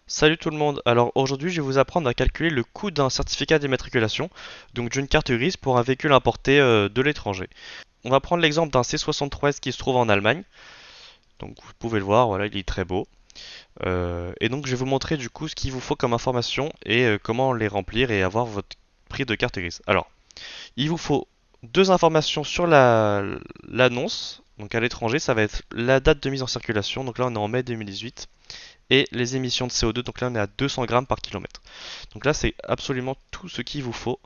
Salut tout le monde, alors aujourd'hui je vais vous apprendre à calculer le coût d'un certificat d'immatriculation, donc d'une carte grise pour un véhicule importé de l'étranger. On va prendre l'exemple d'un C63S qui se trouve en Allemagne, donc vous pouvez le voir, voilà il est très beau. Et donc je vais vous montrer du coup ce qu'il vous faut comme information et comment les remplir et avoir votre prix de carte grise. Alors, il vous faut deux informations sur l'annonce, donc à l'étranger ça va être la date de mise en circulation, donc là on est en mai 2018 et les émissions de CO2. Donc là, on est à 200 grammes par kilomètre. Donc là, c'est absolument tout ce qu'il vous faut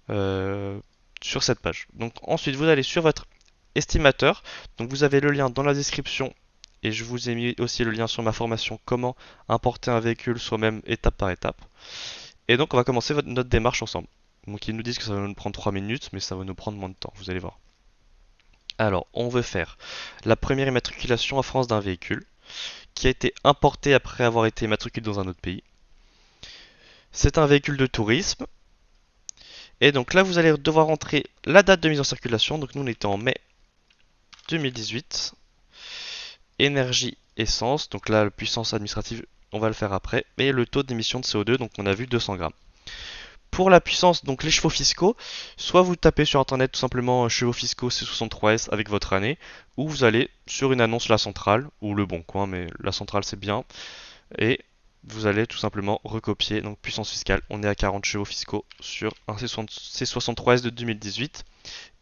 euh, sur cette page. Donc ensuite, vous allez sur votre estimateur. Donc vous avez le lien dans la description et je vous ai mis aussi le lien sur ma formation comment importer un véhicule soi-même étape par étape. Et donc on va commencer notre démarche ensemble. Donc ils nous disent que ça va nous prendre 3 minutes, mais ça va nous prendre moins de temps, vous allez voir. Alors, on veut faire la première immatriculation en France d'un véhicule qui a été importé après avoir été immatriculé dans un autre pays. C'est un véhicule de tourisme. Et donc là, vous allez devoir entrer la date de mise en circulation. Donc nous, on était en mai 2018. Énergie, essence. Donc là, la puissance administrative, on va le faire après. Et le taux d'émission de CO2, donc on a vu 200 grammes. Pour la puissance, donc les chevaux fiscaux, soit vous tapez sur internet tout simplement chevaux fiscaux C63S avec votre année, ou vous allez sur une annonce La Centrale, ou Le Bon Coin, mais La Centrale c'est bien, et vous allez tout simplement recopier, donc puissance fiscale, on est à 40 chevaux fiscaux sur un C63S de 2018.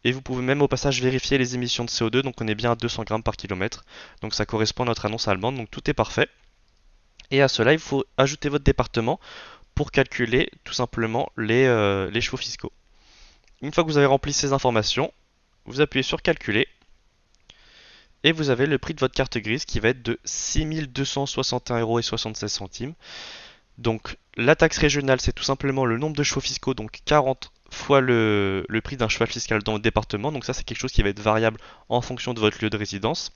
Et vous pouvez même au passage vérifier les émissions de CO2, donc on est bien à 200 grammes par kilomètre. Donc ça correspond à notre annonce allemande, donc tout est parfait. Et à cela, il faut ajouter votre département pour calculer tout simplement les chevaux fiscaux. Une fois que vous avez rempli ces informations, vous appuyez sur calculer et vous avez le prix de votre carte grise qui va être de 6 261,76 €. Donc la taxe régionale, c'est tout simplement le nombre de chevaux fiscaux, donc 40 fois le prix d'un cheval fiscal dans le département. Donc ça, c'est quelque chose qui va être variable en fonction de votre lieu de résidence.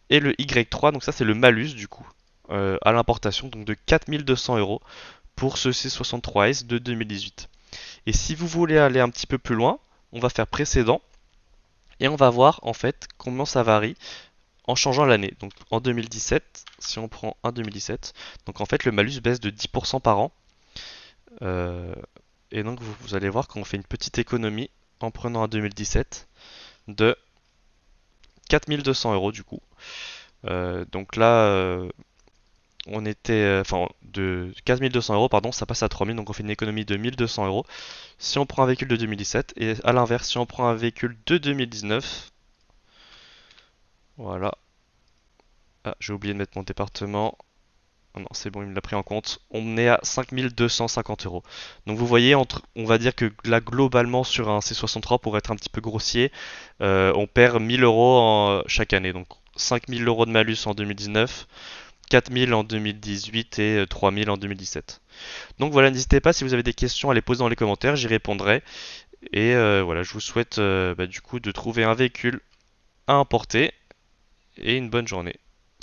Et le Y3, donc ça, c'est le malus du coup à l'importation, donc de 4 200 € pour ce C63S de 2018. Et si vous voulez aller un petit peu plus loin, on va faire précédent et on va voir en fait comment ça varie en changeant l'année. Donc en 2017, si on prend un 2017, donc en fait le malus baisse de 10% par an. Euh, et donc vous allez voir qu'on fait une petite économie en prenant un 2017 de 4 200 € du coup. Donc là, on était, enfin de 4 200 € pardon, ça passe à 3 000, donc on fait une économie de 1 200 € si on prend un véhicule de 2017. Et à l'inverse, si on prend un véhicule de 2019, voilà. Ah, j'ai oublié de mettre mon département. Ah non, c'est bon, il me l'a pris en compte. On est à 5 250 €. Donc vous voyez, on va dire que là, globalement, sur un C63, pour être un petit peu grossier, on perd 1 000 € chaque année. Donc 5 000 € de malus en 2019, 4 000 en 2018 et 3 000 en 2017. Donc voilà, n'hésitez pas si vous avez des questions à les poser dans les commentaires, j'y répondrai. Et voilà, je vous souhaite du coup de trouver un véhicule à importer et une bonne journée.